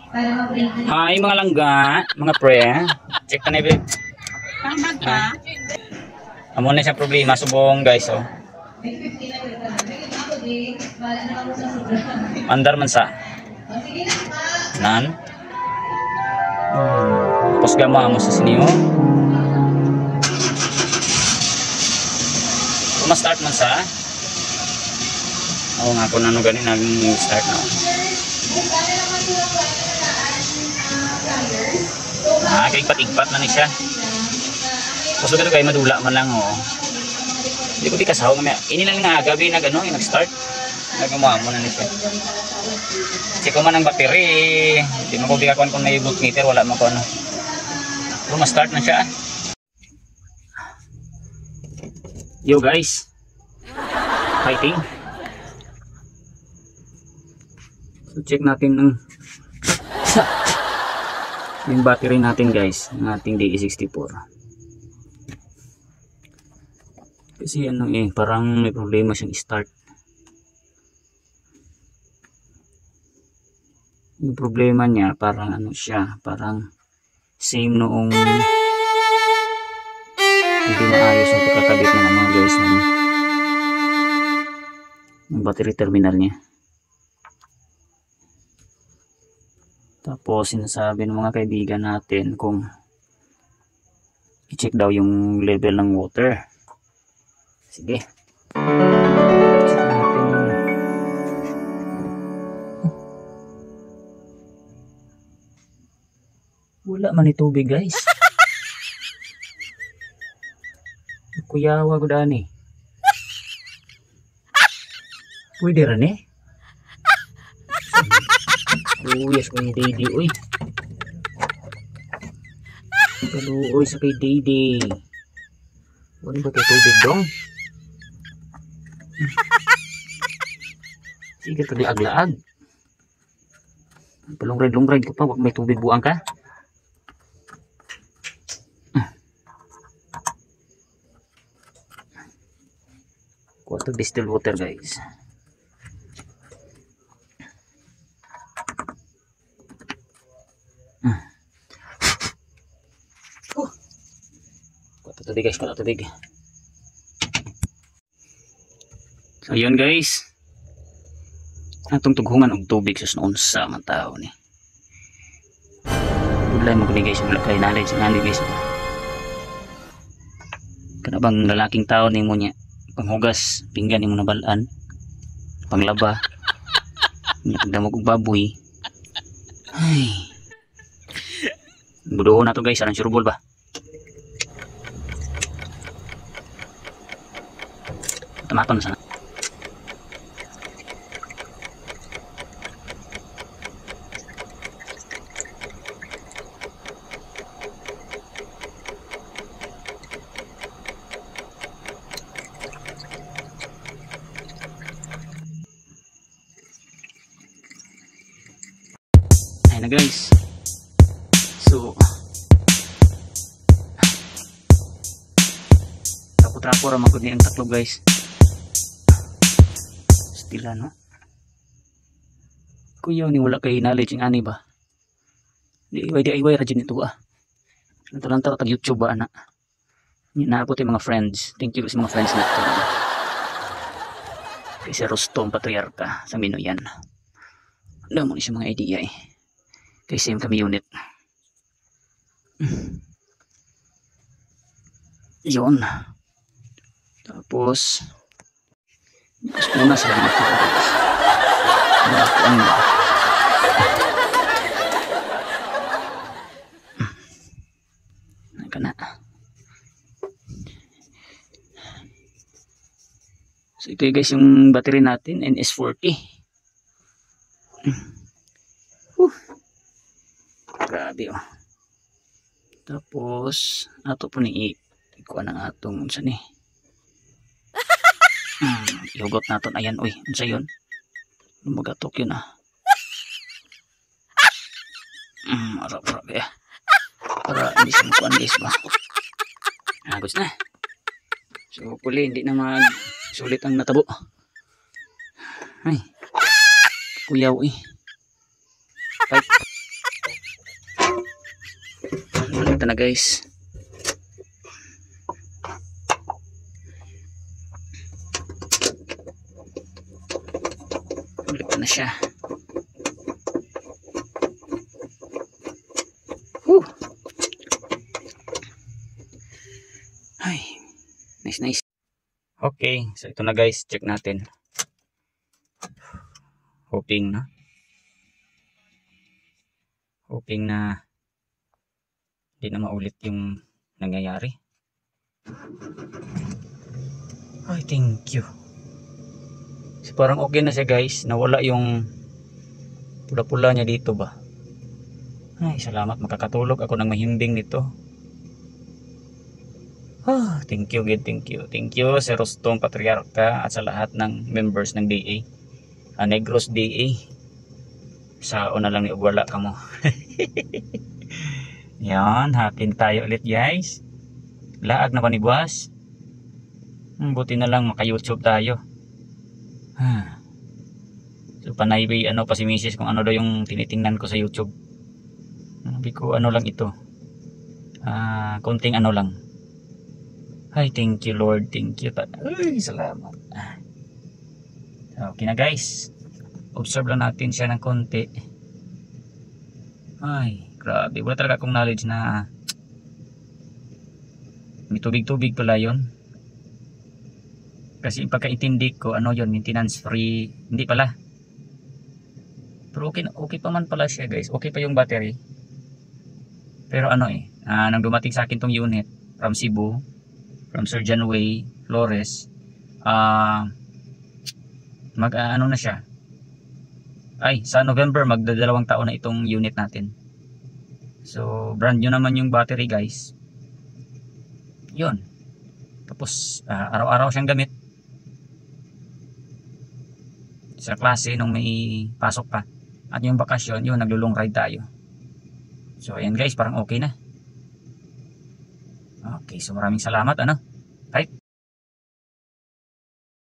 Hi mga langga, mga pre. Check na nebe. Amo na siya problema subong guys oh. Andar man sa. Nan. Tapos gama mo sa siniyo. Kung ma-start man sa. Oo nga po nano ganin nag-start na. Kay igpat-igpat na ni siya. Tapos ito kayo madula man lang oh. Hindi ko di kasaw nga. Ini lang nga gabi na gano'n, nag-start. Nagumuha mo na ni siya. Check ko man ang battery. Hindi mo ko bigakon kung may voltmeter, wala mo ko ano. Pero ma-start na siya. Yo guys. Fighting. So check natin ang yung battery natin guys, ng ating DE64. Kasi ano parang may problema siyang start. Yung problema niya parang ano siya, parang same noong hindi maayos ang pagkakabit ng ano guys ng battery terminal niya. Tapos sinasabi ng mga kaibigan natin kung i-check daw yung level ng water. Sige. Check natin. Wala man itubig guys. Kuyawa ko daan Pwede rin yes, kay Dede, uy. Kaluoy sa kay Dede. Wala ba tayo tubig dong? Sige, ito di aglaag. Palungrad-lungrad ko pa, wag may tubig buang ka. Kuha ito distilled water guys. Tubig guys, wala tubig. So yun guys, atong tughungan og tubig sa unsa man tao ni. Bulay mo gani guys, wala kay knowledge ngani guys. Kana bang lalaking tao nimo nya panghugas pinggan nimo nabalaan, panglaba, nagdamog og baboy. Ay. Buduhon na to guys, aron surbol ba? Tamaton sana. Ayun na guys. So trapo ra magud ni ang taklo guys. Stila no. Kuya ni wala kay knowledge ng ani ba. Di iway ra jud nito Lang tag YouTube ba ana. Ni naabot yung mga friends. Thank you sa mga friends natin. Kay si Rostom Patriarca sa Minoyan. Alam mo ni siya mga idea Kay same kami unit. Yun. Tapos muna sa mga na. So ito guys yung battery natin, NS40. Grabe Tapos ato po ni ikuha ng atong unsa ni. Ihugot natin. Ayan, uy. Unsa yun? Lumagatok yun Arap-arap para hindi siya makuan guys ba. Agos na. So, puli hindi na sulit ang natabo. Ay. Kuyaw Fight. ito na guys. Balik na siya. Ay, nice. Okay, so ito na guys, check natin. Hoping na hindi na maulit yung nangyayari. Ay, thank you. So, parang okay na siya guys, nawala yung pula-pula niya dito ba. Ay, salamat, makakatulog ako ng mahimbing nito. Thank you, good, thank you Sir Rostong Patriarca at sa lahat ng members ng DA. Negros DA. Sao na lang ni wala ka mo. Yan, happy tayo ulit guys. Laag na panibwas. Buti na lang maka-YouTube tayo. So panay pa si Mrs. kung ano daw yung tinitingnan ko sa YouTube. Sabi ko ano lang ito. Konting ano lang. Ay, thank you Lord, thank you. Ay, salamat. Okay na guys. Observe lang natin siya ng konti. Ay, grabe. Wala talaga akong knowledge na may tubig-tubig pala yun. Kasi pagkaintindi ko, ano yun, maintenance free. Hindi pala. Pero okay pa man pala siya guys. Okay pa yung battery. Pero ano nang dumating sa akin tong unit from Cebu, from Surgeon Way, Flores, ano na siya. Ay, sa November magdadalawang taon na itong unit natin. So, brand new naman yung battery guys. Yun. Tapos, araw-araw siyang gamit. Sa klase nung may pasok pa. At yung bakasyon, yun, naglulong ride tayo. So, ayan guys, parang okay na. Okay, so maraming salamat, Right?